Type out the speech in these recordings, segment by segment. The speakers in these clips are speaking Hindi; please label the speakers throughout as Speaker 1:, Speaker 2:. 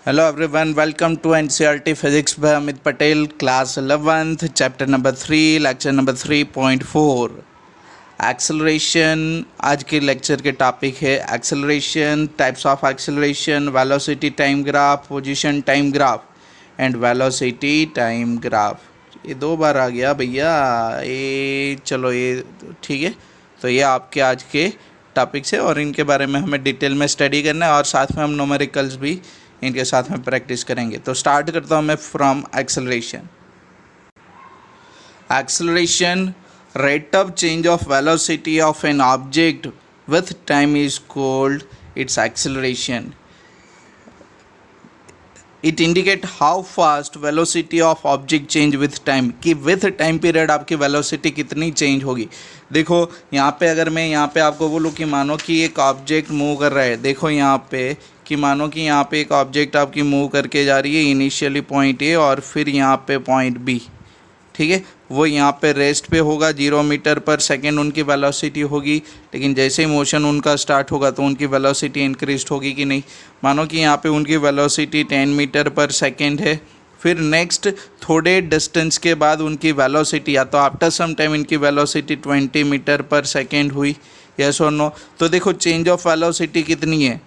Speaker 1: Hello everyone, welcome to NCERT Physics by Amit Patel, class 11th, chapter number 3, lecture number 3.4. Acceleration आज के लेक्चर के टॉपिक है acceleration, types of acceleration, velocity time graph, position time graph and velocity time graph. ये दो बार आ गया भैया, ये चलो ये ठीक है। तो ये आपके आज के टॉपिक्स है और इनके बारे में हमें डिटेल में स्टडी करना है और साथ में हम न्यूमेरिकल्स भी इनके साथ में प्रैक्टिस करेंगे। तो स्टार्ट करता हूँ मैं from acceleration. Acceleration, rate of change of velocity of an object with time is called its acceleration. It indicate how fast velocity of object change with time, कि with time period आपकी velocity कितनी change होगी। देखो यहाँ पे अगर मैं यहाँ पे आपको बोलूँ कि मानो कि एक ऑब्जेक्ट मूव कर रहा है, देखो यहाँ पे कि मानो कि यहाँ पे एक ऑब्जेक्ट आपकी मूव करके जा रही है इनिशियली पॉइंट ए और फिर यहाँ पे पॉइंट बी, ठीक है। वो यहाँ पे रेस्ट पे होगा, 0 मीटर पर सेकेंड उनकी वेलोसिटी होगी, लेकिन जैसे ही मोशन उनका स्टार्ट होगा तो उनकी वेलोसिटी इंक्रीज होगी कि नहीं। मानो कि यहाँ पे उनकी वेलोसिटी 10 मीटर पर सेकेंड है, फिर नेक्स्ट थोड़े डिस्टेंस के बाद उनकी वेलोसिटी या तो आफ्टर सम टाइम इनकी वेलोसिटी 20 मीटर पर सेकेंड हुई, यस और नो। तो देखो चेंज ऑफ वेलोसिटी कितनी है,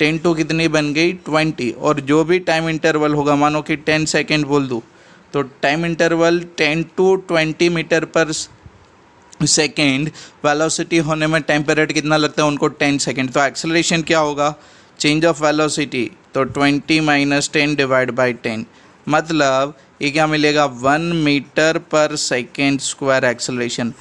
Speaker 1: 10 टू कितनी बन गई 20, और जो भी टाइम इंटरवल होगा मानो कि 10 सेकेंड बोल दूँ तो time interval 10 to 20 metre per second velocity होने में टाइम पीरियड कितना लगता है उनको 10 सेकेंड। तो एक्सेलरेशन क्या होगा, चेंज ऑफ वेलोसिटी तो 20 माइनस 10 डिवाइड बाई 10, मतलब ये क्या मिलेगा 1 metre per second square acceleration,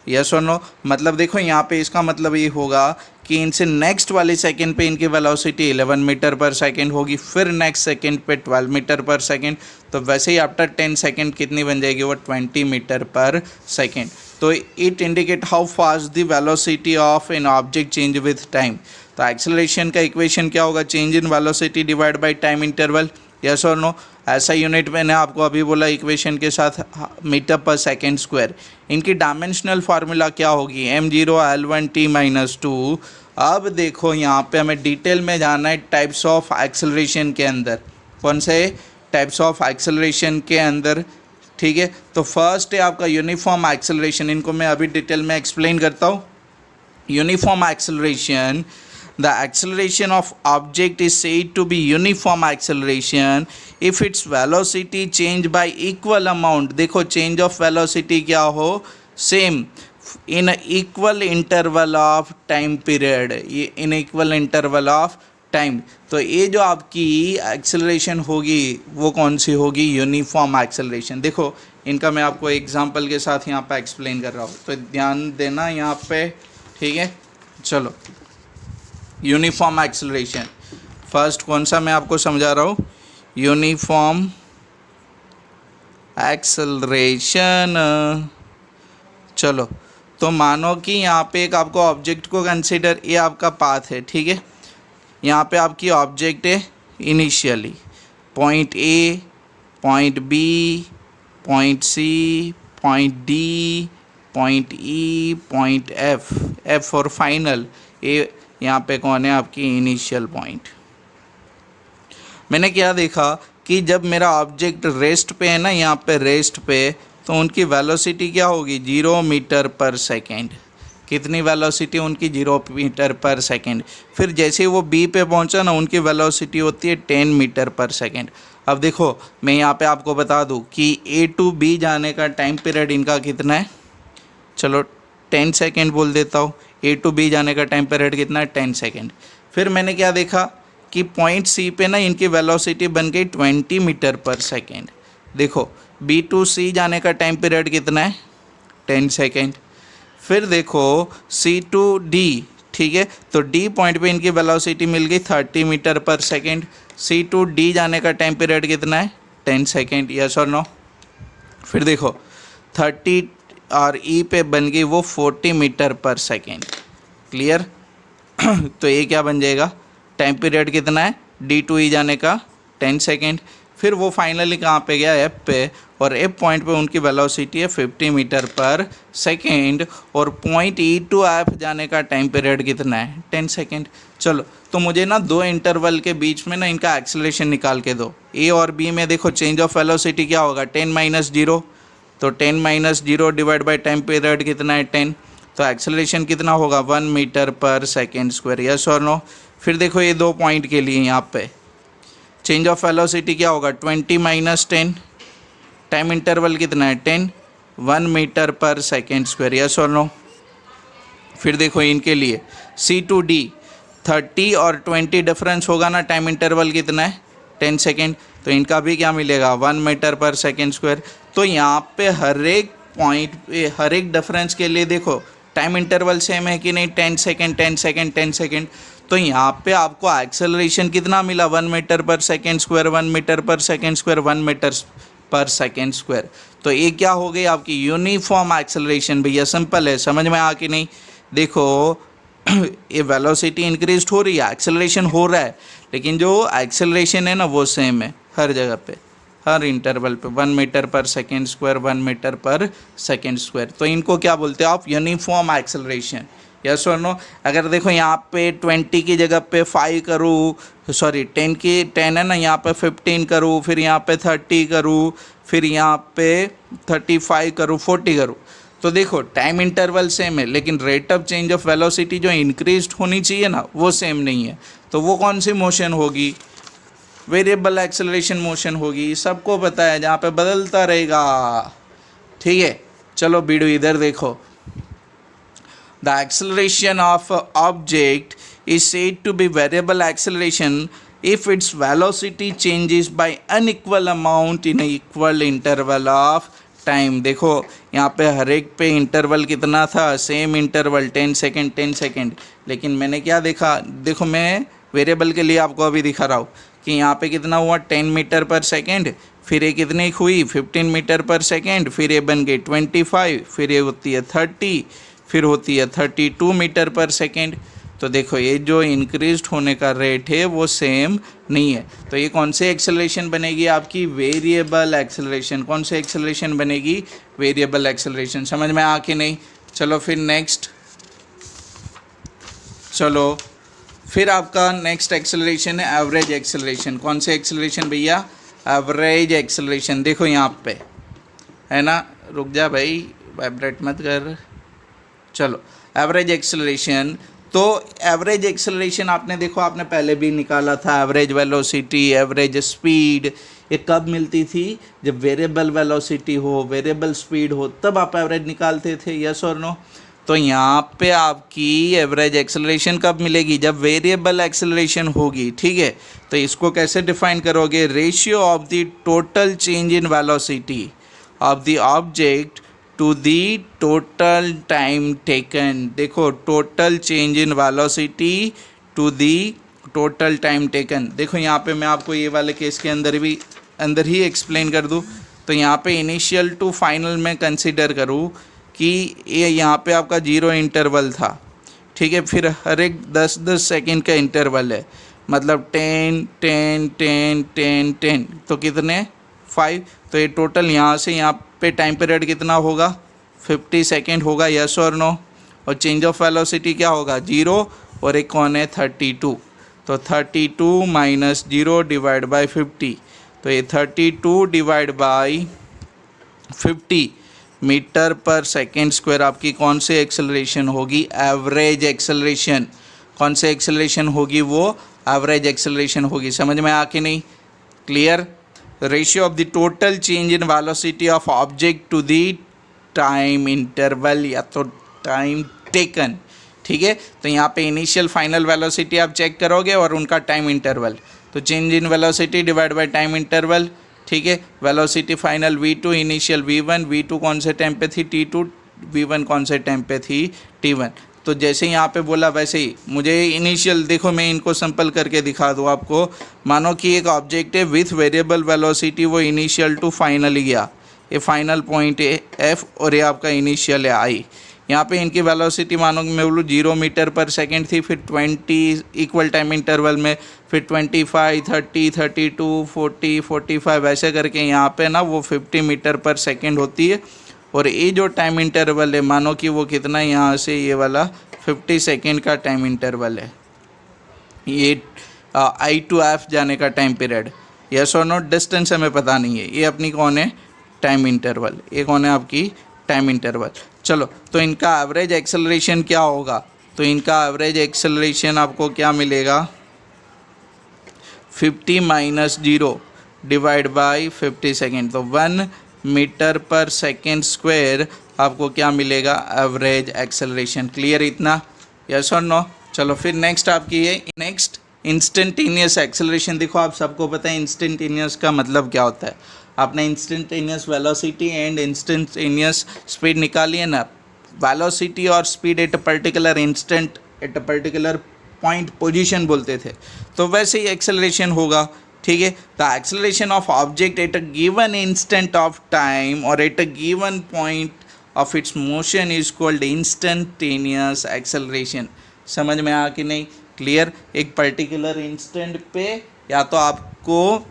Speaker 1: yes और नो। मतलब देखो यहाँ पे इसका मतलब ये होगा कि इनसे नेक्स्ट वाले सेकंड पे इनकी वेलोसिटी 11 मीटर पर सेकंड होगी, फिर नेक्स्ट सेकंड पे 12 मीटर पर सेकंड, तो वैसे ही आफ्टर 10 सेकंड कितनी बन जाएगी वो 20 मीटर पर सेकंड। तो it indicate how fast the velocity of an object change with time. तो एक्सेलरेशन का इक्वेशन क्या होगा, change in velocity divide by time interval, yes और नो। ऐसा यूनिट मैंने आपको अभी बोला इक्वेशन के साथ मीटर पर सेकेंड स्क्वायर। इनकी डायमेंशनल फार्मूला क्या होगी, m0 l1t माइनस 2। अब देखो यहाँ पे हमें डिटेल में जाना है टाइप्स ऑफ एक्सेलरेशन के अंदर, कौन से टाइप्स ऑफ एक्सेलरेशन के अंदर, ठीक है। तो फर्स्ट है आपका यूनिफॉर्म एक्सेलरेशन, इनको मैं अभी डिटेल में एक्सप्लेन करता हूँ। Uniform acceleration, the acceleration of object is said to be uniform acceleration if its velocity change by equal amount। देखो change of velocity क्या हो, same in equal interval of time period, ये in equal interval of time. तो ये जो आपकी एक्सेलरेशन होगी वो कौन सी होगी, यूनिफॉर्म एक्सेलरेशन। देखो इनका मैं आपको एग्जांपल के साथ यहाँ पे एक्सप्लेन कर रहा हूँ, तो ध्यान देना यहाँ पे, ठीक है। चलो यूनिफॉर्म एक्सेलरेशन, फर्स्ट कौन सा मैं आपको समझा रहा हूँ, यूनिफॉर्म एक्सेलरेशन। चलो तो मानो कि यहाँ पे एक आपको ऑब्जेक्ट को कंसीडर, ये आपका पाथ है, ठीक है। यहाँ पे आपकी ऑब्जेक्ट है initially point a, point b, point c, point d, point e, point f और फाइनल ए यहाँ पे कौन है आपकी इनिशियल पॉइंट। मैंने क्या देखा कि जब मेरा ऑब्जेक्ट रेस्ट पे है ना, यहाँ पे रेस्ट पे, तो उनकी वेलोसिटी क्या होगी 0 मीटर पर सेकेंड। कितनी वेलोसिटी उनकी 0 मीटर पर सेकेंड। फिर जैसे वो बी पे पहुँचा ना, उनकी वेलोसिटी होती है 10 मीटर पर सेकेंड। अब देखो मैं यहाँ पे आपको बता दूँ कि ए टू बी जाने का टाइम पीरियड इनका कितना है, चलो 10 सेकेंड बोल देता हूँ। ए टू बी जाने का टाइम पीरियड कितना है 10 सेकेंड। फिर मैंने क्या देखा कि पॉइंट सी पे ना इनकी वेलोसिटी बन गई 20 मीटर पर सेकेंड। देखो बी टू सी जाने का टाइम पीरियड कितना है 10 सेकेंड। फिर देखो सी टू डी, ठीक है, तो डी पॉइंट पे इनकी वेलोसिटी मिल गई 30 metre per second. C to D जाने का टाइम पीरियड कितना है 10 सेकेंड, यस और नो। फिर देखो 30 और ई पे बन गई वो 40 मीटर पर सेकेंड, क्लियर। तो ये क्या बन जाएगा, टाइम पीरियड कितना है डी टू ई जाने का 10 सेकेंड। फिर वो फाइनली कहाँ पे गया, एफ पे, और एफ पॉइंट पे उनकी वेलोसिटी है 50 मीटर पर सेकेंड, और पॉइंट ई टू एफ जाने का टाइम पीरियड कितना है 10 सेकेंड। चलो तो मुझे ना दो इंटरवल के बीच में ना इनका एक्सेलरेशन निकाल के दो। ए और बी में देखो चेंज ऑफ वेलोसिटी क्या होगा, 10 - 0, तो 10 - 0 डिवाइड बाई टाइम पीरियड कितना है 10, तो एक्सेलरेशन कितना होगा 1 metre per second square, yes और नो। फिर देखो ये 2 पॉइंट के लिए यहाँ पे चेंज ऑफ वेलोसिटी क्या होगा 20 - 10, टाइम इंटरवल कितना है 10, 1 metre per second square, yes और नो। फिर देखो इनके लिए C to D 30 और 20 डिफरेंस होगा ना, टाइम इंटरवल कितना है 10 सेकेंड, तो इनका भी क्या मिलेगा 1 मीटर पर सेकेंड स्क्वायर। तो यहाँ पे हर एक पॉइंट पे हर एक डिफरेंस के लिए देखो टाइम इंटरवल सेम है कि नहीं, 10 सेकेंड 10 सेकेंड 10 सेकेंड। तो यहाँ पे आपको एक्सेलरेशन कितना मिला 1 metre per second square, 1 metre per second square, 1 metre per second square. तो ये क्या हो गई आपकी यूनिफॉर्म एक्सेलरेशन। भैया सिंपल है, समझ में आ कि नहीं। देखो ये वेलोसिटी इंक्रीज हो रही है, एक्सेलरेशन हो रहा है, लेकिन जो एक्सेलरेशन है ना वो सेम है हर जगह पे, हर इंटरवल पे 1 metre per second square, 1 metre per second square. तो इनको क्या बोलते हैं आप, यूनिफॉर्म एक्सेलरेशन, यस और नो। अगर देखो यहाँ पे 20 की जगह पे 5 करूँ, सॉरी 10 है ना, यहाँ पे 15 करूँ, फिर यहाँ पे 30 करूँ, फिर यहाँ पे 35 करूँ, 40 करूँ, तो देखो टाइम इंटरवल सेम है, लेकिन rate of change of velocity जो इंक्रीज होनी चाहिए ना वो सेम नहीं है। तो वो कौन सी मोशन होगी, वेरिएबल एक्सेलरेशन मोशन होगी, सबको पता है, जहाँ पे बदलता रहेगा। ठीक है, चलो वीडियो इधर देखो। The acceleration of object is said to be variable acceleration if its velocity changes by unequal amount in a equal interval of time. देखो यहाँ पे हर एक पे इंटरवल कितना था, सेम इंटरवल 10 सेकेंड 10 सेकेंड, लेकिन मैंने क्या देखा, देखो मैं वेरिएबल के लिए आपको अभी दिखा रहा हूँ कि यहाँ पे कितना हुआ 10 मीटर पर सेकेंड, फिर ये कितनी हुई 15 मीटर पर सेकेंड, फिर ये बन गई 25, फिर ये होती है 30, फिर होती है 32 मीटर पर सेकेंड। तो देखो ये जो इंक्रीज होने का रेट है वो सेम नहीं है। तो ये कौन से एक्सेलरेशन बनेगी आपकी, वेरिएबल एक्सेलरेशन। कौन से एक्सेलरेशन बनेगी, वेरिएबल एक्सेलरेशन। समझ में आ कि नहीं। चलो फिर नेक्स्ट, चलो फिर आपका नेक्स्ट एक्सेलरेशन है एवरेज एक्सेलरेशन। कौन से एक्सेलरेशन भैया, एवरेज एक्सेलरेशन। देखो यहाँ पे है ना, रुक जा भाई, वाइब्रेट मत कर। चलो एवरेज एक्सेलरेशन, तो एवरेज एक्सेलरेशन आपने देखो आपने पहले भी निकाला था, एवरेज वेलोसिटी, एवरेज स्पीड, ये कब मिलती थी, जब वेरिएबल वेलोसिटी हो, वेरिएबल स्पीड हो, तब आप एवरेज निकालते थे, यस और नो। तो यहाँ पे आपकी एवरेज एक्सेलरेशन कब मिलेगी, जब वेरिएबल एक्सेलरेशन होगी। ठीक है, तो इसको कैसे डिफाइन करोगे, ratio of the total change in velocity of the object to the total time taken. देखो total change in velocity to the total time taken. देखो यहाँ पे मैं आपको ये वाले केस के अंदर ही एक्सप्लेन कर दूँ। तो यहाँ पे इनिशियल टू फाइनल में कंसिडर करूँ कि ये यहाँ पे आपका 0 इंटरवल था, ठीक है, फिर हर एक 10-10 सेकेंड का इंटरवल है, मतलब 10 10 10 10 10, तो कितने 5। तो ये टोटल यहाँ से यहाँ पे टाइम पीरियड कितना होगा 50 सेकेंड होगा, यस और नो। और चेंज ऑफ वेलोसिटी क्या होगा 0, और एक कौन है 32, तो 32 - 0 डिवाइड बाई 50, तो ये 32 divide by 50 metre per second square आपकी कौन से एक्सेलरेशन होगी, एवरेज एक्सेलरेशन। कौन से एक्सेलरेशन होगी, वो एवरेज एक्सेलरेशन होगी। समझ में आ कि नहीं, clear. Ratio of the total change in velocity of object to the time interval या तो टाइम टेकन। ठीक है, तो यहाँ पे इनिशियल फाइनल वेलोसिटी आप चेक करोगे और उनका टाइम इंटरवल, तो change in velocity divide by time interval. ठीक है, velocity final v2 initial v1, v2 कौन से टाइम पे थी t2, v1 कौन से टाइम पे थी t1। तो जैसे यहाँ पे बोला वैसे ही मुझे इनिशियल, देखो मैं इनको सिंपल करके दिखा दूँ आपको। मानो कि एक ऑब्जेक्ट है विथ वेरिएबल वेलोसिटी, वो इनिशियल टू फाइनल गया, ये फाइनल पॉइंट है f और ये आपका इनिशियल है i। यहाँ पे इनकी वेलोसिटी मानो कि मैं बोलूँ 0 मीटर पर सेकेंड थी, फिर 20 इक्वल टाइम इंटरवल में, फिर 25 30 32 40 45 ऐसे करके यहाँ पे ना वो 50 मीटर पर सेकेंड होती है। और ये जो टाइम इंटरवल है मानो कि वो कितना, यहाँ से ये वाला 50 सेकेंड का टाइम इंटरवल है, ये आई टू एफ जाने का टाइम पीरियड, यस और नो। डिस्टेंस हमें पता नहीं है, ये अपनी कौन है, टाइम इंटरवल, ये कौन है आपकी टाइम इंटरवल। चलो, तो इनका एवरेज एक्सेलरेशन क्या होगा, तो इनका एवरेज एक्सेलरेशन आपको क्या मिलेगा, 50 माइनस 0 डिवाइड बाई 50 सेकेंड, तो 1 मीटर पर सेकेंड स्क्वायर आपको क्या मिलेगा, एवरेज एक्सेलरेशन। क्लियर इतना, यस और नो। चलो फिर नेक्स्ट आपकी है, नेक्स्ट इंस्टेंटेनियस एक्सेलरेशन। देखो आप सबको पता है इंस्टेंटेनियस का मतलब क्या होता है, आपने instantaneous velocity and instantaneous speed निकाली है ना। वेलोसिटी और speed at a particular instant, at a particular point position बोलते थे, तो वैसे ही एक्सेलरेशन होगा, ठीक है। The acceleration of object at a given instant of time और at a given point of its motion is called instantaneous acceleration. समझ में आ कि नहीं, क्लियर। एक पर्टिकुलर इंस्टेंट पे या तो आपको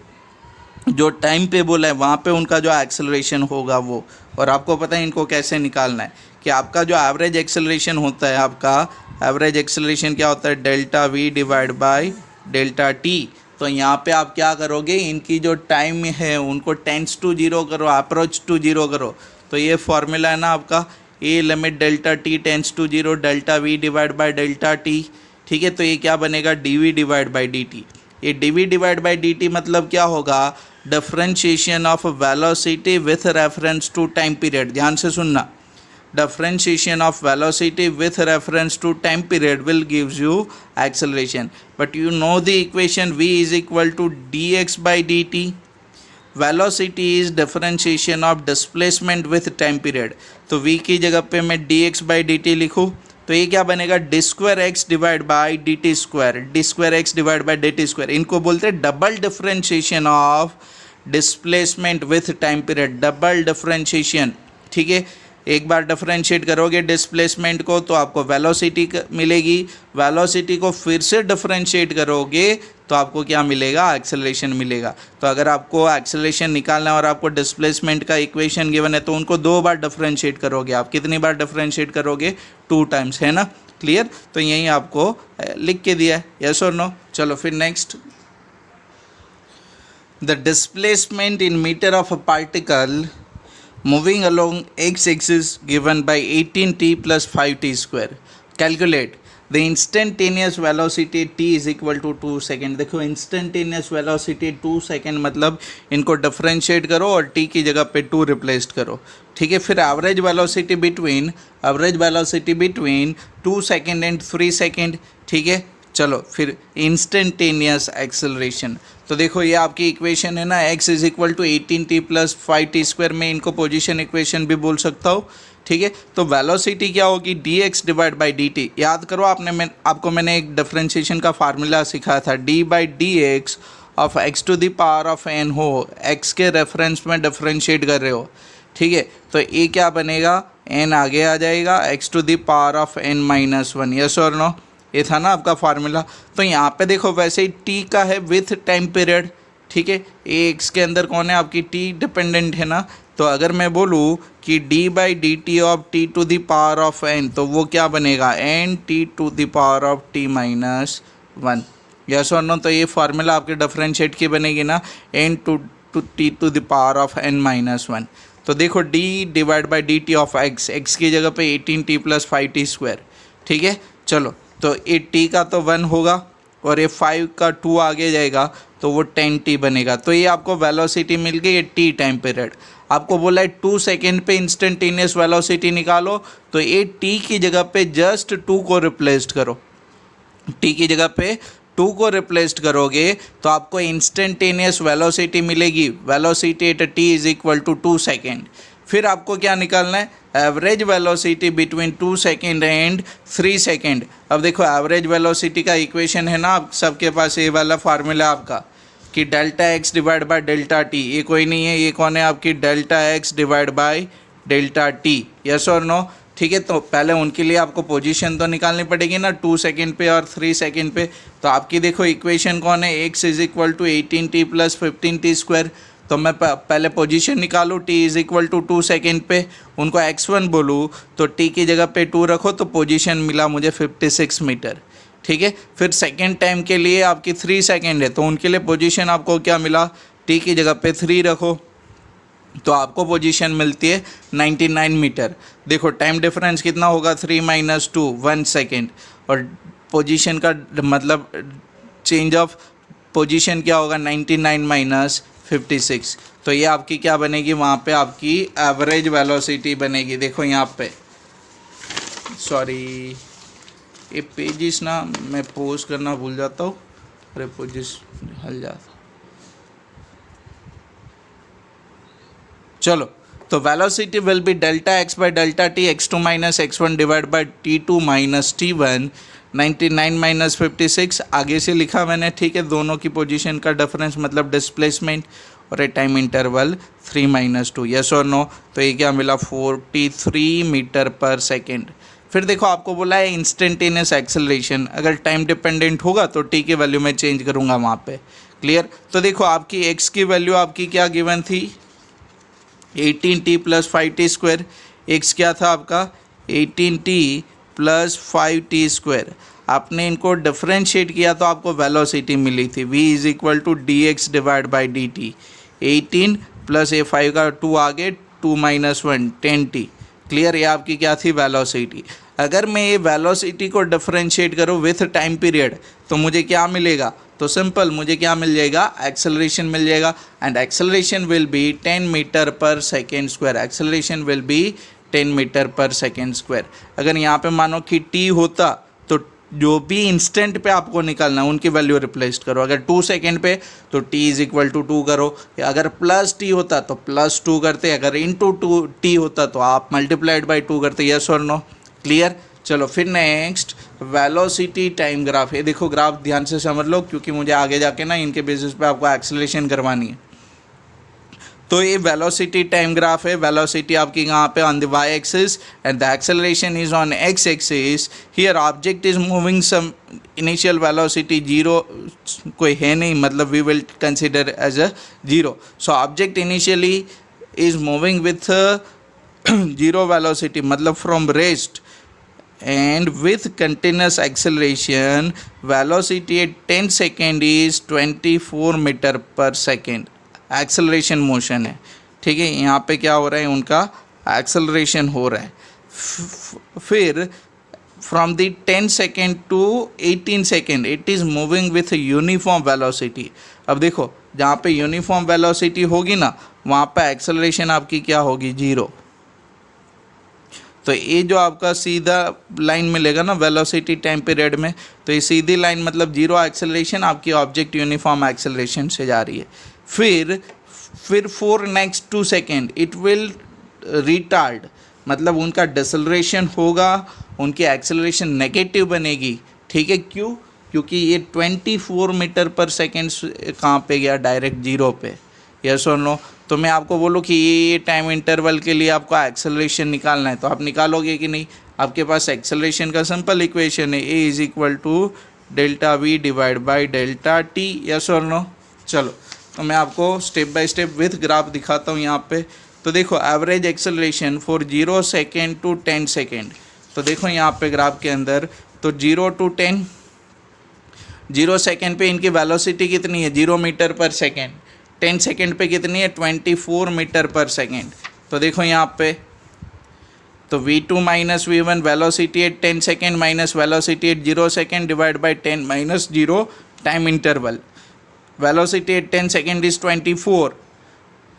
Speaker 1: जो टाइम पे बोला है वहाँ पे उनका जो एक्सेलरेशन होगा वो, और आपको पता है इनको कैसे निकालना है कि आपका जो एवरेज एक्सेलरेशन होता है, आपका एवरेज एक्सेलरेशन क्या होता है, delta V divide by delta T. तो यहाँ पे आप क्या करोगे, इनकी जो टाइम है उनको टेंस टू जीरो करो, अप्रोच टू जीरो करो। तो ये फॉर्मूला है ना आपका, A limit delta T tends to zero delta V divide by delta T, ठीक है। तो ये क्या बनेगा, D V divide by D T. ये D V divide by D T मतलब क्या होगा, differentiation of velocity with reference to time period. ध्यान से सुनना, differentiation of velocity with reference to time period will gives you acceleration, but you know the equation v is equal to dx by dt. velocity is differentiation of displacement with time period, तो v की जगह पे मैं dx by dt लिखूँ तो ये क्या बनेगा, D square x divide by D T square, D square x divide by D T square. इनको बोलते हैं double differentiation of displacement with time period, double differentiation, ठीक है। एक बार डिफरेंशिएट करोगे डिस्प्लेसमेंट को तो आपको वेलोसिटी मिलेगी, वेलोसिटी को फिर से डिफरेंशिएट करोगे तो आपको क्या मिलेगा, एक्सेलरेशन मिलेगा। तो अगर आपको एक्सेलरेशन निकालना है और आपको डिस्प्लेसमेंट का इक्वेशन गिवन है तो उनको 2 बार डिफरेंशिएट करोगे। आप कितनी बार डिफरेंशिएट करोगे, 2 टाइम्स, है ना, क्लियर। तो यही आपको लिख के दिया है, यस और नो। चलो फिर next, the displacement in metre of a particle moving along x-axis given by 18t plus 5t square. Calculate the instantaneous velocity t is equal to 2 second. देखो instantaneous velocity 2 सेकेंड मतलब इनको डिफरेंशिएट करो और t की जगह पे 2 रिप्लेस करो, ठीक है। फिर average velocity between 2 second and 3 second, ठीक है। चलो फिर इंस्टेंटेनियस एक्सेलरेशन, तो देखो ये आपकी इक्वेशन है ना, x is equal to 18t plus 5t square, में इनको पोजीशन इक्वेशन भी बोल सकता हूँ, ठीक है। तो वेलोसिटी क्या होगी, dx डिवाइड बाई dt। याद करो आपको मैंने एक डिफरेंशिएशन का फार्मूला सिखाया था, d by dx of x to the power of n हो, x के रेफरेंस में डिफरेंशिएट कर रहे हो, ठीक है। तो ये क्या बनेगा, n आगे आ जाएगा, x to the power of n minus 1, yes और नो। ये था ना आपका फार्मूला। तो यहाँ पे देखो वैसे ही टी का है विथ टाइम पीरियड, ठीक है। एक्स के अंदर कौन है आपकी, टी डिपेंडेंट है ना। तो अगर मैं बोलूँ कि d by D t of t to the power of n, तो वो क्या बनेगा, n t to the power of t minus 1, yes और नो। तो ये फार्मूला आपके डिफरेंशिएट की बनेगी ना, n to t to the power of n minus 1। तो देखो d divide by D t of x, x की जगह पे 18t प्लस 5t स्क्वायर, ठीक है। चलो तो ये t का तो 1 होगा और ये 5 का 2 आगे जाएगा तो वो 10t बनेगा। तो ये आपको वेलोसिटी मिल गई, ये t टाइम पीरियड। आपको बोला है 2 सेकेंड पे इंस्टेंटेनियस वेलोसिटी निकालो, तो ये t की जगह पे जस्ट 2 को रिप्लेस करो, t की जगह पे 2 को रिप्लेस करोगे तो आपको इंस्टेंटेनियस वेलोसिटी मिलेगी, velocity at t is equal to 2 second. फिर आपको क्या निकालना है, average velocity between 2 second and 3 second. अब देखो एवरेज वेलोसिटी का इक्वेशन है ना आप सबके पास, ये वाला फार्मूला आपका कि delta x divide by delta T, ये कोई नहीं है, ये कौन है आपकी, delta x divide by delta T, yes और नो, ठीक है। तो पहले उनके लिए आपको पोजीशन तो निकालनी पड़ेगी ना, 2 सेकेंड पे और 3 सेकेंड पे। तो आपकी देखो इक्वेशन कौन है, x is equal to 18t plus 15t square. तो मैं पहले पोजीशन निकालूँ, t is equal to 2 second पे, उनको x1 बोलूँ तो t की जगह पे 2 रखो तो पोजीशन मिला मुझे 56 मीटर, ठीक है। फिर सेकेंड टाइम के लिए आपकी 3 सेकेंड है, तो उनके लिए पोजीशन आपको क्या मिला, टी की जगह पे 3 रखो तो आपको पोजीशन मिलती है 99 मीटर। देखो टाइम डिफरेंस कितना होगा, 3 - 2 1 सेकेंड, और पोजीशन का मतलब चेंज ऑफ पोजीशन क्या होगा, 99 - 56। तो ये आपकी क्या बनेगी, वहाँ पे आपकी एवरेज वेलोसिटी बनेगी। देखो यहाँ पे, सॉरी ये पेजेस ना मैं पोस्ट करना भूल जाता हूँ, अरे पेजेस हल जाता। चलो, तो velocity will be delta x by delta T, x2 - x1 divide by t2 - t1, 99 - 56 आगे से लिखा मैंने, ठीक है। दोनों की पोजीशन का डिफरेंस मतलब डिस्प्लेसमेंट, और ए टाइम इंटरवल 3 - 2, यस और नो। तो ये क्या मिला, 43 मीटर पर सेकेंड। फिर देखो आपको बोला है इंस्टेंटेनियस एक्सेलरेशन, अगर टाइम डिपेंडेंट होगा तो टी की वैल्यू में चेंज करूँगा वहाँ पे, क्लियर। तो देखो आपकी एक्स की वैल्यू आपकी क्या गिवन थी, 18t + 5t²। एक्स क्या था आपका, 18t + 5t²। आपने इनको डिफ्रेंशिएट किया तो आपको वेलोसिटी मिली थी, v = dx divide by dt। 18 + ये 5 का 2 आगे, 2 - 1 10t, क्लियर। ये आपकी क्या थी, वेलोसिटी। अगर मैं ये वेलोसिटी को डिफ्रेंशिएट करूँ विथ टाइम पीरियड तो मुझे क्या मिलेगा, तो सिंपल मुझे क्या मिल जाएगा, एक्सेलरेशन मिल जाएगा। And acceleration will be 10 meter per second square. Acceleration will be 10 meter per second square. अगर यहाँ पे मानो कि t होता तो जो भी इंस्टेंट पे आपको निकालना है उनकी वैल्यू रिप्लेस करो। अगर 2 सेकेंड पे तो t = 2 करो, अगर प्लस t होता तो +2 करते, अगर इंटू t होता तो आप मल्टीप्लाइड बाई 2 करते, यस और नो, क्लियर। चलो फिर नेक्स्ट वेलोसिटी टाइम ग्राफ। ये देखो ग्राफ ध्यान से समझ लो, क्योंकि मुझे आगे जाके ना इनके बेसिस पे आपको एक्सेलरेशन करवानी है। तो ये वेलोसिटी टाइम ग्राफ है। वेलोसिटी आपकी कहाँ पे, on the Y axis, and the acceleration is on X axis. Here object is moving some initial velocity 0 कोई है नहीं, मतलब we will consider as a 0। So object initially is moving with 0 velocity, मतलब from rest, and with continuous acceleration velocity at 10 second is 24 metre per second. Acceleration motion है, ठीक है। यहाँ पे क्या हो रहा है, उनका एक्सेलरेशन हो रहा है। फिर from the 10 second to 18 second it is moving with uniform velocity. अब देखो जहाँ पे यूनिफॉर्म वेलोसिटी होगी ना, वहाँ पे एक्सेलरेशन आपकी क्या होगी, 0। तो ये जो आपका सीधा लाइन मिलेगा ना वेलोसिटी टाइम पीरियड में, तो ये सीधी लाइन मतलब 0 एक्सेलरेशन, आपकी ऑब्जेक्ट यूनिफॉर्म एक्सेलरेशन से जा रही है। फिर for next 2 second it will retard, मतलब उनका डिसेलरेशन होगा, उनकी एक्सेलरेशन नेगेटिव बनेगी, ठीक है। क्यों, क्योंकि ये 24 मीटर पर सेकेंड कहाँ पे गया, डायरेक्ट 0 पे, यस और नो। तो मैं आपको बोलूँ कि ये टाइम इंटरवल के लिए आपको एक्सेलरेशन निकालना है, तो आप निकालोगे कि नहीं। आपके पास एक्सेलरेशन का सिंपल इक्वेशन है, a = ΔV divide by ΔT, yes और नो। चलो तो मैं आपको step by step with graph दिखाता हूँ यहाँ पे। तो देखो average acceleration for 0 second to 10 second. तो देखो यहाँ पे ग्राफ के अंदर, तो 0 to 10, 0 सेकेंड पे इनकी वेलोसिटी कितनी है, 0 मीटर पर सेकेंड। 10 सेकेंड पे कितनी है, 24 मीटर पर सेकेंड। तो देखो यहाँ पे, तो v2 - v1 velocity at 10 second minus velocity at 0 second divide by 10 - 0 time interval. Velocity at 10 second is 24,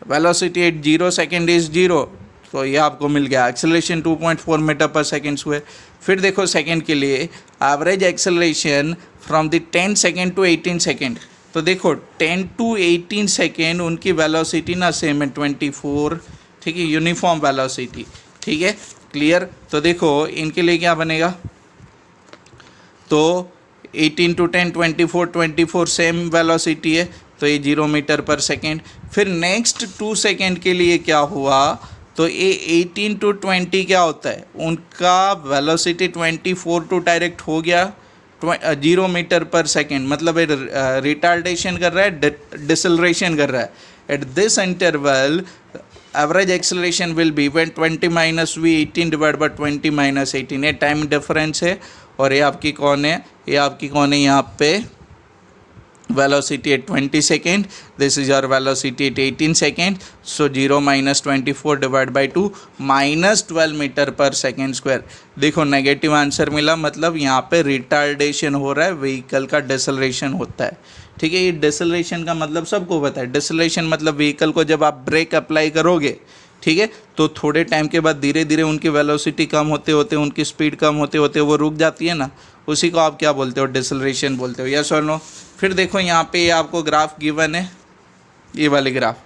Speaker 1: velocity at 0 second is 0। तो ये आपको मिल गया acceleration 2.4 metre per second square. फिर देखो सेकेंड के लिए average acceleration from the 10 second to 18 second. तो देखो 10 to 18 सेकेंड उनकी वेलोसिटी ना सेम है 24, ठीक है, यूनिफॉर्म वेलोसिटी, ठीक है, क्लियर। तो देखो इनके लिए क्या बनेगा, तो 18 to 10 24 सेम वेलोसिटी है, तो ये 0 मीटर पर सेकेंड। फिर नेक्स्ट 2 सेकेंड के लिए क्या हुआ, तो ये 18 to 20 क्या होता है, उनका वेलोसिटी 24 टू डायरेक्ट हो गया 0 मीटर पर सेकेंड, मतलब रिटार्डेशन कर रहा है, डिसेलरेशन कर रहा है। At this interval average acceleration will be when 20 - v 18 divide by 20 - 18। ये टाइम डिफरेंस है और ये आपकी कौन है, ये आपकी कौन है यहाँ पे velocity at 20 second, this is your velocity at 18 second, so 0 minus 24 divided by 2 minus 12 metre per second square. देखो नेगेटिव आंसर मिला, मतलब यहाँ पे रिटार्डेशन हो रहा है, व्हीकल का डिसलरेशन होता है। ठीक है, ये डिसलरेशन का मतलब सबको पता है। डिसलरेशन मतलब व्हीकल को जब आप ब्रेक अप्लाई करोगे, ठीक है, तो थोड़े टाइम के बाद धीरे धीरे उनकी वेलोसिटी कम होते होते, उनकी स्पीड कम होते होते वो रुक जाती है ना, उसी को आप क्या बोलते हो, डिसलरेशन बोलते हो। यस और नो। फिर देखो यहाँ पे ये आपको ग्राफ गिवन है, ये वाले ग्राफ,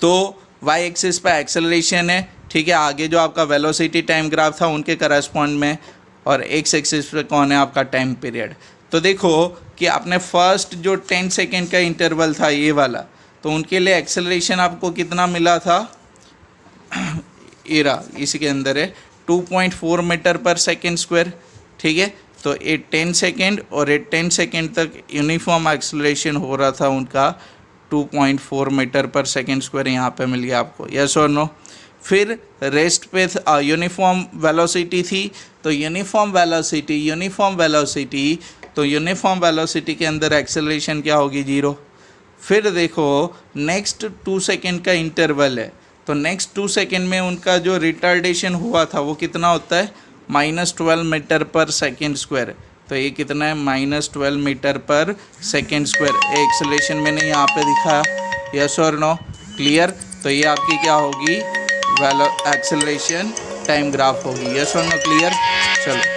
Speaker 1: तो वाई एक्सिस पे एक्सेलरेशन है, ठीक है, आगे जो आपका वेलोसिटी टाइम ग्राफ था उनके करस्पॉन्ड में, और एक्स एक्सिस पे कौन है आपका टाइम पीरियड। तो देखो कि आपने फर्स्ट जो 10 सेकेंड का इंटरवल था ये वाला, तो उनके लिए एक्सेलरेशन आपको कितना मिला था, इरा इसी के अंदर है 2.4 मीटर पर सेकेंड स्क्वायर। ठीक है, तो ये 10 सेकेंड और ये 10 सेकेंड तक यूनिफॉर्म एक्सेलरेशन हो रहा था उनका 2.4 मीटर पर सेकेंड स्क्वायर यहाँ पे मिल गया आपको। यस और नो। फिर रेस्ट पे यूनिफॉर्म वेलोसिटी थी, तो यूनिफॉर्म वेलोसिटी के अंदर एक्सेलरेशन क्या होगी, 0। फिर देखो नेक्स्ट 2 सेकेंड का इंटरवल है, तो नेक्स्ट 2 सेकेंड में उनका जो रिटार्डेशन हुआ था वो कितना होता है, -12 मीटर पर सेकेंड स्क्वायर। तो ये कितना है, -12 metre per second square. Acceleration मैंने यहाँ पे दिखाया। यस और नो, क्लियर। तो ये आपकी क्या होगी, एक्सेलरेशन टाइम ग्राफ होगी। यस और नो, क्लियर। चलो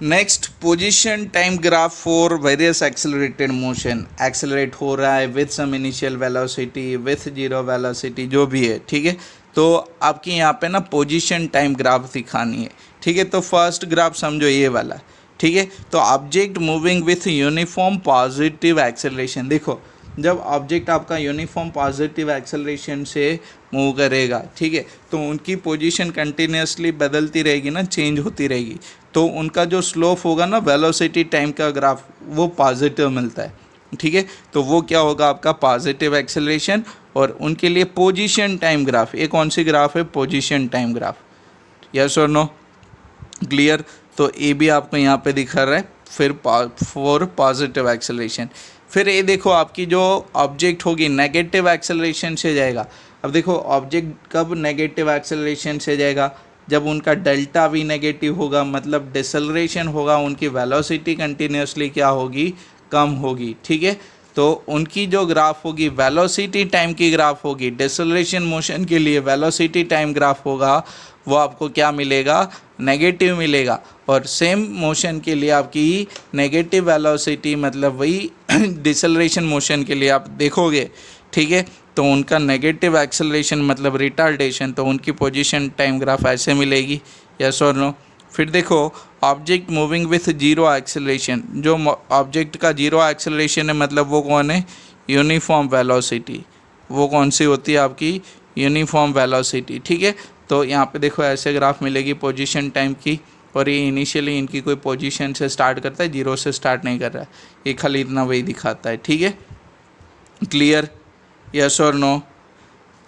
Speaker 1: next, position time graph for various accelerated motion. Accelerate हो रहा है with some initial velocity, with 0 velocity, जो भी है, ठीक है। तो आपकी यहाँ पे ना पोजीशन टाइम ग्राफ दिखानी है, ठीक है। तो फर्स्ट ग्राफ समझो ये वाला, ठीक है। तो object moving with uniform positive acceleration. देखो जब ऑब्जेक्ट आपका यूनिफॉर्म पॉजिटिव एक्सेलरेशन से मूव करेगा, ठीक है, तो उनकी पोजीशन कंटिन्यूसली बदलती रहेगी ना, चेंज होती रहेगी, तो उनका जो स्लोप होगा ना वेलोसिटी टाइम का ग्राफ, वो पॉजिटिव मिलता है, ठीक है। तो वो क्या होगा आपका पॉजिटिव एक्सेलरेशन, और उनके लिए पोजीशन टाइम ग्राफ, ये कौन सी ग्राफ है, पोजीशन टाइम ग्राफ। यस और नो, क्लियर। तो ये भी आपको यहाँ पे दिखा रहा है। फिर फॉर पॉजिटिव एक्सेलरेशन, फिर ये देखो आपकी जो ऑब्जेक्ट होगी नेगेटिव एक्सेलरेशन से जाएगा। अब देखो ऑब्जेक्ट कब नेगेटिव एक्सेलरेशन से जाएगा, जब उनका डेल्टा भी नेगेटिव होगा, मतलब डिसलरेशन होगा, उनकी वेलोसिटी कंटिन्यूसली क्या होगी, कम होगी, ठीक है। तो उनकी जो ग्राफ होगी वेलोसिटी टाइम की ग्राफ होगी, डिसलरेशन मोशन के लिए वेलोसिटी टाइम ग्राफ होगा, वो आपको क्या मिलेगा, नेगेटिव मिलेगा। और सेम मोशन के लिए आपकी नेगेटिव वेलोसिटी, मतलब वही डिसलरेशन मोशन के लिए आप देखोगे, ठीक है, तो उनका नेगेटिव एक्सेलरेशन मतलब रिटार्डेशन, तो उनकी पोजीशन टाइम ग्राफ ऐसे मिलेगी। यस और नो। फिर देखो ऑब्जेक्ट मूविंग विथ 0 एक्सेलरेशन, जो ऑब्जेक्ट का 0 एक्सेलरेशन है मतलब वो कौन है, यूनिफॉर्म वेलोसिटी। वो कौन सी होती है आपकी, यूनिफॉर्म वेलोसिटी, ठीक है। तो यहाँ पे देखो ऐसे ग्राफ मिलेगी पोजीशन टाइम की, और ये इनिशियली इनकी कोई पोजीशन से स्टार्ट करता है, 0 से स्टार्ट नहीं कर रहा है, ये खाली इतना वही दिखाता है, ठीक है, क्लियर। यस और नो।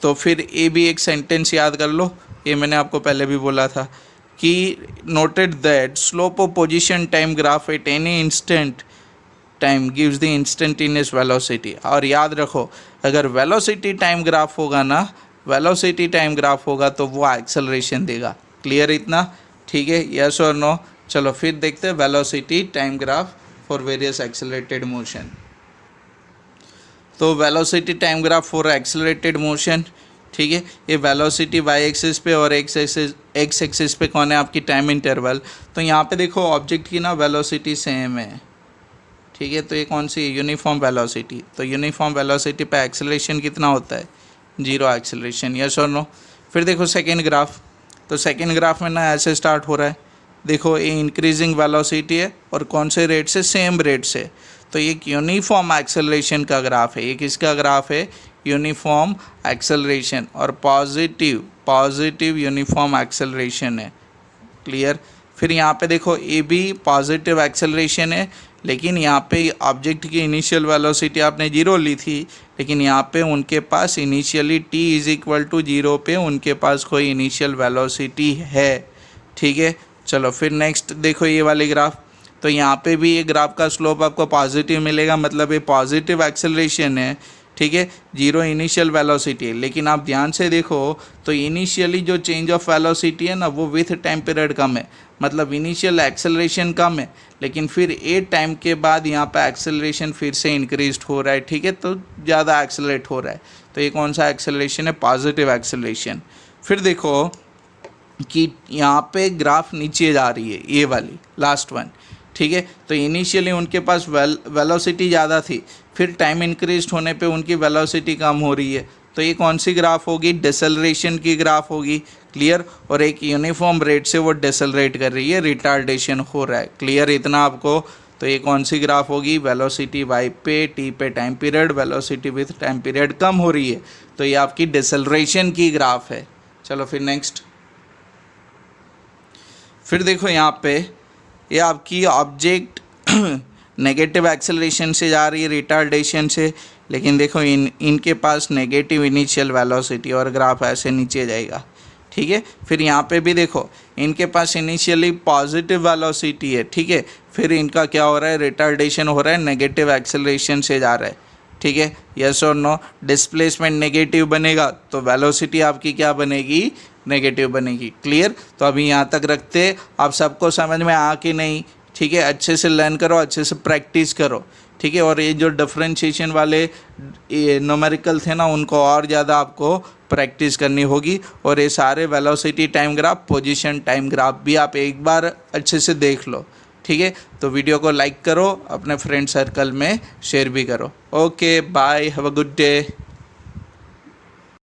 Speaker 1: तो फिर ये भी एक सेंटेंस याद कर लो, ये मैंने आपको पहले भी बोला था कि noted that slope of position time graph at any instant time gives the instantaneous velocity. और याद रखो अगर वेलोसिटी टाइम ग्राफ होगा ना, वेलोसिटी टाइम ग्राफ होगा तो वो एक्सेलरेशन देगा। क्लियर इतना, ठीक है। यस और नो। चलो फिर देखते हैं velocity time graph for various accelerated motion. तो velocity time graph for accelerated motion, ठीक है, ये वेलोसिटी वाई एक्सिस पे और एक्स एक्सिस पे कौन है आपकी टाइम इंटरवल। तो यहाँ पे देखो ऑब्जेक्ट की ना वेलोसिटी सेम है, ठीक है, तो ये कौन सी यूनिफॉर्म वेलोसिटी। तो यूनिफॉर्म वेलोसिटी पे एक्सेलरेशन कितना होता है, 0 एक्सेलरेशन। यस और नो। फिर देखो सेकेंड ग्राफ, तो सेकेंड ग्राफ में ना ऐसे स्टार्ट हो रहा है, देखो ये इंक्रीजिंग वेलोसिटी है और कौन से रेट से, सेम रेट से। तो ये एक यूनिफॉर्म एक्सेलरेशन का ग्राफ है, ये किसका ग्राफ है, यूनिफॉर्म एक्सेलरेशन, और पॉजिटिव यूनिफॉर्म एक्सेलरेशन है। क्लियर। फिर यहाँ पे देखो ये भी पॉजिटिव एक्सेलरेशन है, लेकिन यहाँ पे ऑब्जेक्ट की इनिशियल वेलोसिटी आपने 0 ली थी, लेकिन यहाँ पे उनके पास इनिशियली t = 0 पे उनके पास कोई इनिशियल वेलोसिटी है, ठीक है। चलो फिर नेक्स्ट देखो ये वाली ग्राफ, तो यहाँ पे भी ये ग्राफ का स्लोप आपको पॉजिटिव मिलेगा, मतलब ये पॉजिटिव एक्सेलरेशन है, ठीक है, जीरो इनिशियल वेलोसिटी है। लेकिन आप ध्यान से देखो तो इनिशियली जो चेंज ऑफ वेलोसिटी है ना वो विथ टाइम पीरियड कम है, मतलब इनिशियल एक्सेलरेशन कम है, लेकिन फिर ए टाइम के बाद यहाँ पे एक्सेलरेशन फिर से इंक्रीज हो रहा है, ठीक है, तो ज़्यादा एक्सेलरेट हो रहा है। तो ये कौन सा एक्सेलरेशन है? Positive acceleration. फिर देखो कि यहाँ पे ग्राफ नीचे जा रही है, ये वाली लास्ट वन, ठीक है, तो इनिशियली उनके पास वेलोसिटी ज़्यादा थी, फिर टाइम इंक्रीज होने पे उनकी वेलोसिटी कम हो रही है, तो ये कौन सी ग्राफ होगी? डिसेलरेशन की ग्राफ होगी, क्लियर। और एक यूनिफॉर्म रेट से वो डिसेलरेट कर रही है, रिटार्डेशन हो रहा है, क्लियर इतना आपको। तो ये कौन सी ग्राफ होगी? वेलोसिटी वाई पे टी पे time period, velocity with time period कम हो रही है, तो ये आपकी डिसेलरेशन की ग्राफ है। चलो फिर नेक्स्ट, फिर देखो यहाँ पे ये आपकी ऑब्जेक्ट नेगेटिव एक्सेलरेशन से जा रही है, रिटार्डेशन से, लेकिन देखो इनके पास नेगेटिव इनिशियल वेलोसिटी और ग्राफ ऐसे नीचे जाएगा, ठीक है। फिर यहाँ पे भी देखो इनके पास इनिशियली पॉजिटिव वेलोसिटी है, ठीक है, फिर इनका क्या हो रहा है? रिटार्डेशन हो रहा है, नेगेटिव एक्सेलरेशन से जा रहा है, ठीक है, यस और नो। डिस्प्लेसमेंट नेगेटिव बनेगा तो वेलोसिटी आपकी क्या बनेगी? नेगेटिव बनेगी, क्लियर। तो अभी यहाँ तक रखते, आप सबको समझ में आ कि नहीं? ठीक है, अच्छे से लर्न करो, अच्छे से प्रैक्टिस करो, ठीक है। और ये जो डिफरेंशिएशन वाले न्यूमेरिकल थे ना, उनको और ज़्यादा आपको प्रैक्टिस करनी होगी। और ये सारे velocity time graph, position time graph भी आप एक बार अच्छे से देख लो, ठीक है। तो वीडियो को लाइक करो, अपने फ्रेंड सर्कल में शेयर भी करो। Okay bye, have a good day.